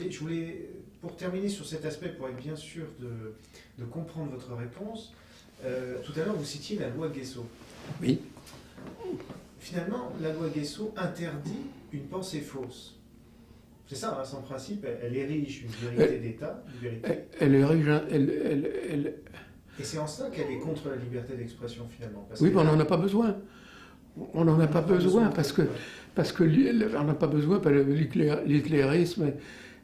Je voulais, pour terminer sur cet aspect, pour être bien sûr de comprendre votre réponse, tout à l'heure vous citiez la loi Guesso. Oui. Finalement, la loi Guesso interdit une pensée fausse. C'est ça, hein, son principe, elle érige une vérité d'État, une vérité. Elle érige Et c'est en cela qu'elle est contre la liberté d'expression finalement. Oui, mais on n'en a pas besoin. On n'en a pas besoin parce que on n'a pas besoin. L'hitlérisme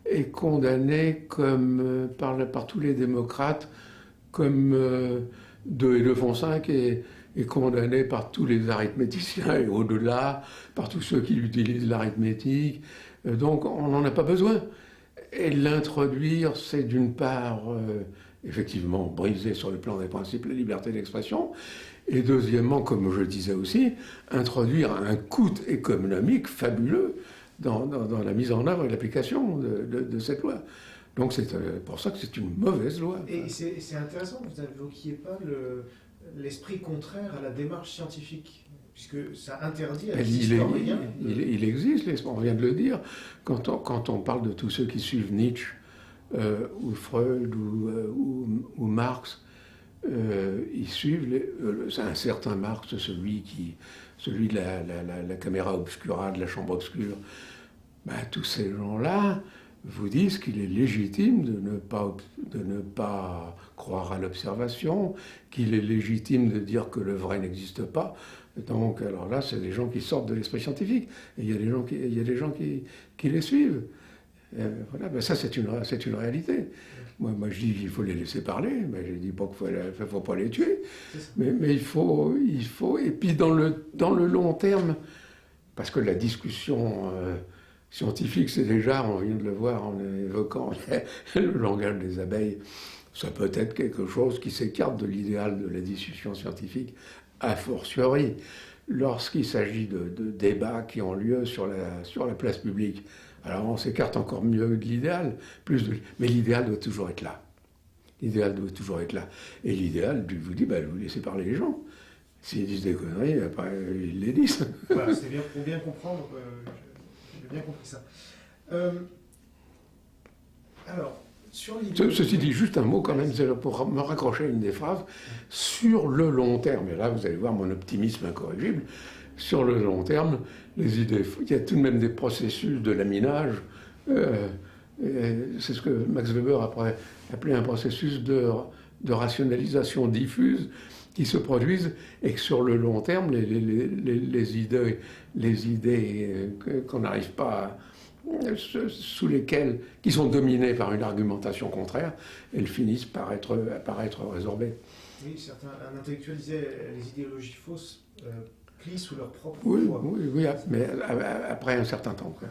est condamné comme par tous les démocrates, comme de Foncinq est condamné par tous les arithméticiens et au-delà, par tous ceux qui utilisent l'arithmétique. Donc on n'en a pas besoin. Et l'introduire, c'est d'une part, effectivement, briser sur le plan des principes la liberté d'expression, et deuxièmement, comme je disais aussi, introduire un coût économique fabuleux dans la mise en œuvre et l'application de cette loi. Donc c'est pour ça que c'est une mauvaise loi. Et c'est intéressant que vous n'invoquiez pas l'esprit contraire à la démarche scientifique, puisque ça interdit à des historiens... Il existe, on vient de le dire, quand on parle de tous ceux qui suivent Nietzsche, ou Freud, ou Marx, ils suivent un certain Marx, celui de la caméra obscura, de la chambre obscure. Ben, tous ces gens-là vous disent qu'il est légitime de ne pas croire à l'observation, qu'il est légitime de dire que le vrai n'existe pas. Donc, alors là, c'est des gens qui sortent de l'esprit scientifique. Et il y a des gens qui les suivent. Voilà, ben ça, c'est une réalité. Moi, je dis qu'il faut les laisser parler, mais je ne dis pas qu'il ne faut pas les tuer. Mais il faut... Et puis, dans le long terme, parce que la discussion... scientifique, c'est déjà, on vient de le voir en évoquant le langage des abeilles, ça peut être quelque chose qui s'écarte de l'idéal de la discussion scientifique, a fortiori lorsqu'il s'agit de débats qui ont lieu sur la place publique. Alors on s'écarte encore mieux de l'idéal, mais l'idéal doit toujours être là. L'idéal doit toujours être là. Et l'idéal, je vous dis, vous laissez parler les gens. S'ils disent des conneries, après, ils les disent. Voilà, c'est bien, pour bien comprendre... J'ai bien compris ça. Alors, sur l'idée... Ceci dit, juste un mot quand même, pour me raccrocher à une des phrases, sur le long terme, et là vous allez voir mon optimisme incorrigible, sur le long terme, les idées, il y a tout de même des processus de laminage, c'est ce que Max Weber a appelé un processus de rationalisation diffuse, qui se produisent et que sur le long terme, les idées qu'on n'arrive pas sous lesquelles, qui sont dominées par une argumentation contraire, elles finissent par être résorbées. Oui, un intellectuel disait les idéologies fausses plient sous leur propre poids. Oui, mais après un certain temps. Quoi.